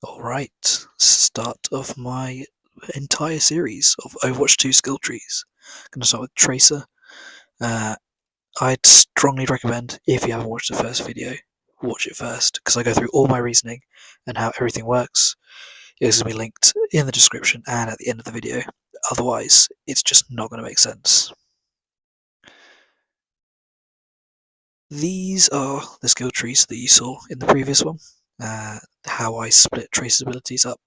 Alright, start of my entire series of Overwatch 2 skill trees. Gonna start with Tracer. I'd strongly recommend, if you haven't watched the first video, watch it first, because I go through all my reasoning and how everything works. It's going to be linked in the description and at the end of the video. Otherwise, it's just not going to make sense. These are the skill trees that you saw in the previous one. How I split Tracer's abilities up.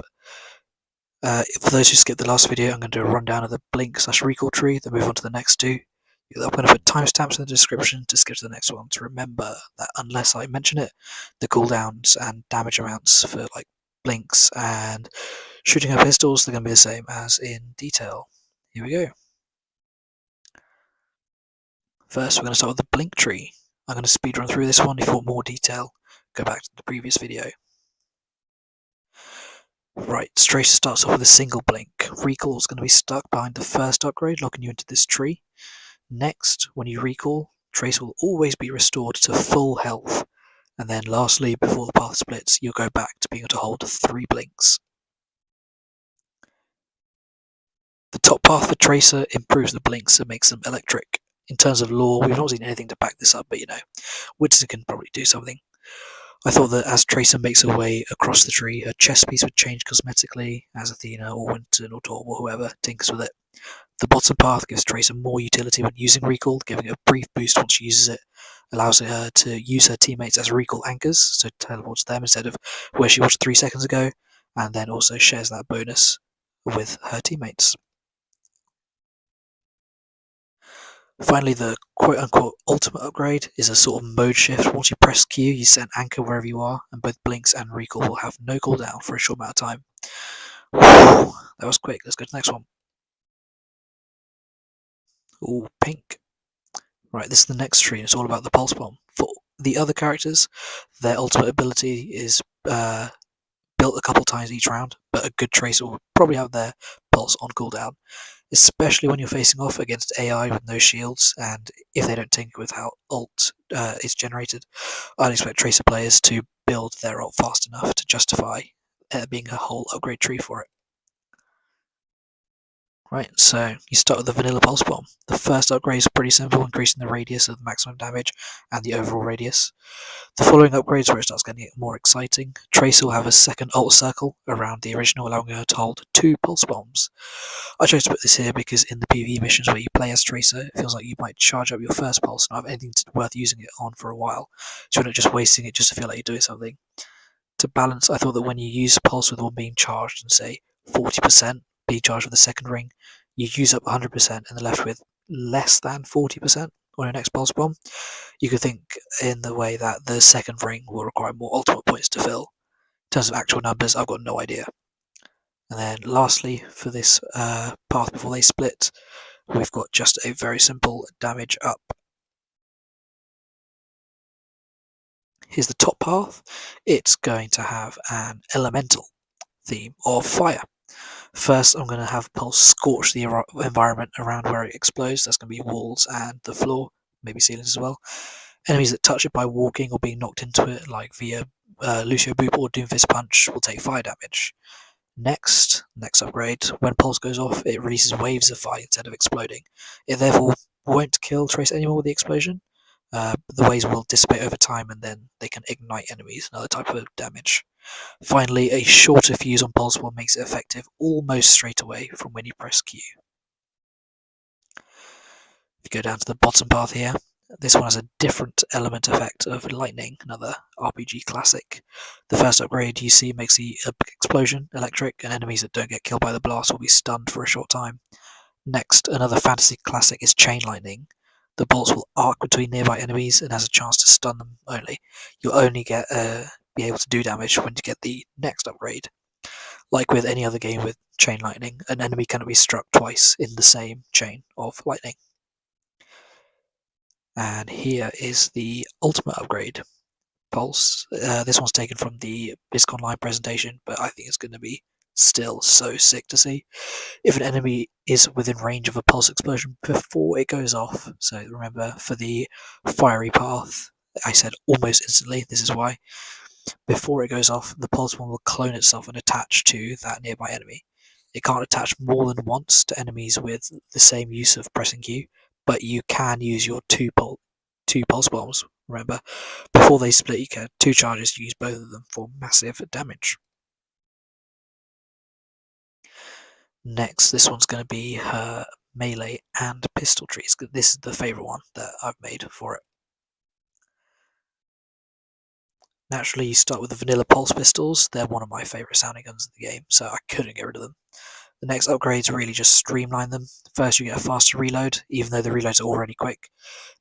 For those who skipped the last video, I'm going to do a rundown of the blink/recall tree, then move on to the next two. I'm going to put timestamps in the description to skip to the next one to remember that unless I mention it, the cooldowns and damage amounts for like blinks and shooting her pistols, they're going to be the same as in detail. Here we go. First, we're going to start with the blink tree. I'm going to speedrun through this one. If you want more detail, go back to the previous video. Right, Tracer starts off with a single blink. Recall is going to be stuck behind the first upgrade, locking you into this tree. Next, when you recall, Tracer will always be restored to full health. And then lastly, before the path splits, you'll go back to being able to hold 3 blinks. The top path for Tracer improves the blinks and makes them electric. In terms of lore, we've not seen anything to back this up, but Winston can probably do something. I thought that as Tracer makes her way across the tree, her chest piece would change cosmetically as Athena or Winston or Torb or whoever tinkers with it. The bottom path gives Tracer more utility when using recall, giving her a brief boost once she uses it, allows her to use her teammates as recall anchors, so teleports them instead of where she was 3 seconds ago, and then also shares that bonus with her teammates. Finally, the quote-unquote ultimate upgrade is a sort of mode shift. Once you press Q, you set an anchor wherever you are, and both blinks and recall will have no cooldown for a short amount of time. Whew, that was quick. Let's go to the next one. Ooh, pink. Right, this is the next tree, and it's all about the pulse bomb. For the other characters, their ultimate ability is built a couple times each round, but a good Tracer will probably have their pulse on cooldown, especially when you're facing off against AI with no shields, and if they don't tinker with how ult is generated, I'd expect Tracer players to build their ult fast enough to justify being a whole upgrade tree for it. Right, so you start with the vanilla pulse bomb. The first upgrade is pretty simple, increasing the radius of the maximum damage and the overall radius. The following upgrades where it starts getting more exciting. Tracer will have a second ult circle around the original, allowing her to hold 2 pulse bombs. I chose to put this here because in the PvE missions where you play as Tracer, it feels like you might charge up your first pulse and not have anything worth using it on for a while, so you're not just wasting it just to feel like you're doing something. To balance, I thought that when you use pulse with one being charged and say 40% be charged with the second ring, you use up 100% and are left with less than 40% on your next pulse bomb. You could think in the way that the second ring will require more ultimate points to fill. In terms of actual numbers, I've got no idea. And then lastly, for this path before they split, we've got just a very simple damage up. Here's the top path. It's going to have an elemental theme of fire. First, I'm going to have Pulse scorch the environment around where it explodes. That's going to be walls and the floor, maybe ceilings as well. Enemies that touch it by walking or being knocked into it, like via Lucio Boop or Doomfist Punch, will take fire damage. Next upgrade, when Pulse goes off, it releases waves of fire instead of exploding. It therefore won't kill Trace anymore with the explosion. But the waves will dissipate over time and then they can ignite enemies, another type of damage. Finally, a shorter fuse on Pulse Bomb makes it effective almost straight away from when you press Q. If you go down to the bottom path here, this one has a different element effect of lightning, another RPG classic. The first upgrade you see makes the explosion electric, and enemies that don't get killed by the blast will be stunned for a short time. Next, another fantasy classic is chain lightning. The bolts will arc between nearby enemies and has a chance to stun them only. You'll only be able to do damage when you get the next upgrade. Like with any other game with chain lightning, an enemy cannot be struck twice in the same chain of lightning. And here is the ultimate upgrade, Pulse. This one's taken from the BlizzCon Live presentation, but I think it's going to be still so sick to see. If an enemy is within range of a pulse explosion before it goes off, so remember for the fiery path, I said almost instantly, this is why. Before it goes off, the pulse bomb will clone itself and attach to that nearby enemy. It can't attach more than once to enemies with the same use of pressing Q, but you can use your two pulse bombs. Remember, before they split, you get 2 charges. Use both of them for massive damage. Next, this one's going to be her melee and pistol trees. This is the favourite one that I've made for it. Naturally, you start with the vanilla pulse pistols. They're one of my favourite sounding guns in the game, so I couldn't get rid of them. The next upgrades really just streamline them. First, you get a faster reload, even though the reloads are already quick.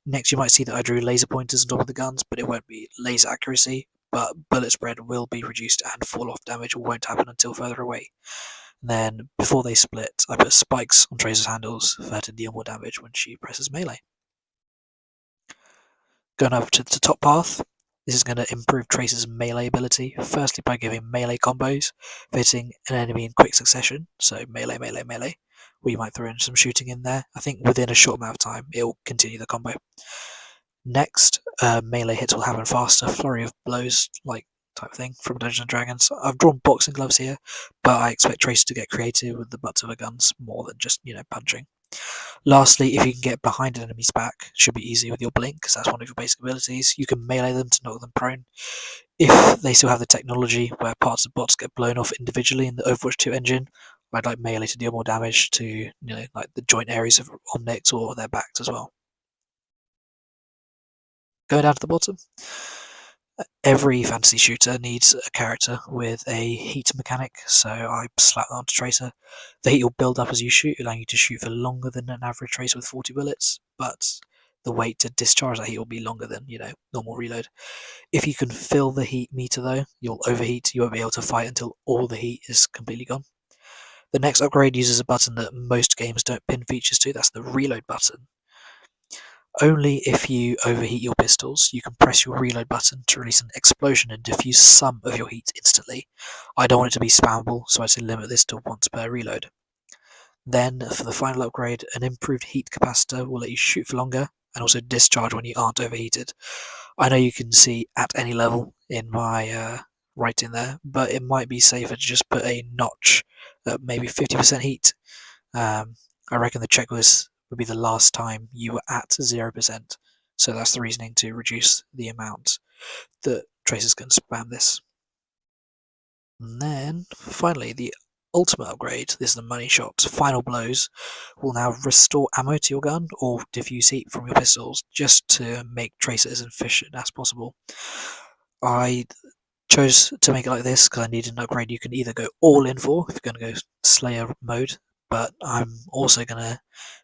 Next, you might see that I drew laser pointers on top of the guns, but it won't be laser accuracy, but bullet spread will be reduced and fall-off damage won't happen until further away. And then, before they split, I put spikes on Tracer's handles for her to deal more damage when she presses melee. Going over to the top path, this is going to improve Tracer's melee ability, firstly by giving melee combos, hitting an enemy in quick succession, so melee, melee, melee. We might throw in some shooting in there. I think within a short amount of time, it will continue the combo. Next, melee hits will happen faster, flurry of blows, like type thing from Dungeons and Dragons. I've drawn boxing gloves here, but I expect Tracer to get creative with the butts of her guns more than just, punching. Lastly, if you can get behind an enemy's back, it should be easy with your blink, because that's one of your basic abilities. You can melee them to knock them prone. If they still have the technology where parts of bots get blown off individually in the Overwatch 2 engine, I'd like melee to deal more damage to, like the joint areas of Omnics or their backs as well. Going down to the bottom, every fantasy shooter needs a character with a heat mechanic, so I slap that onto Tracer. The heat will build up as you shoot, allowing you to shoot for longer than an average Tracer with 40 bullets, but the wait to discharge that heat will be longer than, normal reload. If you can fill the heat meter though, you'll overheat, you won't be able to fight until all the heat is completely gone. The next upgrade uses a button that most games don't pin features to, that's the reload button. Only if you overheat your pistols, you can press your reload button to release an explosion and diffuse some of your heat instantly. I don't want it to be spammable, so I say limit this to once per reload. Then, for the final upgrade, an improved heat capacitor will let you shoot for longer and also discharge when you aren't overheated. I know you can see at any level in my writing there, but it might be safer to just put a notch at maybe 50% heat. I reckon the checklist would be the last time you were at 0%. So that's the reasoning to reduce the amount that Tracer's can spam this. And then, finally, the ultimate upgrade, this is the money shot. Final blows will now restore ammo to your gun or diffuse heat from your pistols, just to make Tracer as efficient as possible. I chose to make it like this because I needed an upgrade you can either go all in for, if you're going to go Slayer mode, but I'm also going to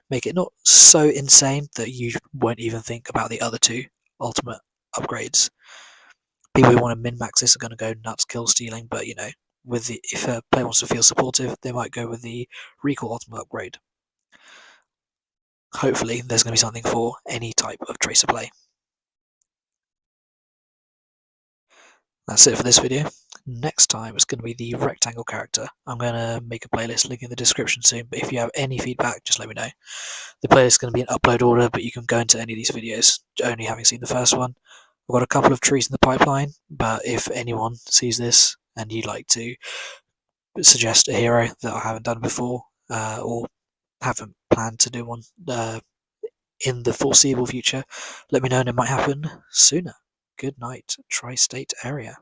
make it not so insane that you won't even think about the other two ultimate upgrades. People who want to min-max this are going to go nuts kill stealing, but if a player wants to feel supportive, they might go with the recall ultimate upgrade. Hopefully there's going to be something for any type of Tracer play. That's it for this video. Next time it's going to be the rectangle character. I'm going to make a playlist, link in the description soon, but if you have any feedback, just let me know. The playlist is going to be in upload order, but you can go into any of these videos, only having seen the first one. I've got a couple of trees in the pipeline, but if anyone sees this and you'd like to suggest a hero that I haven't done before, or haven't planned to do one in the foreseeable future, let me know and it might happen sooner. Good night, Tri-State area.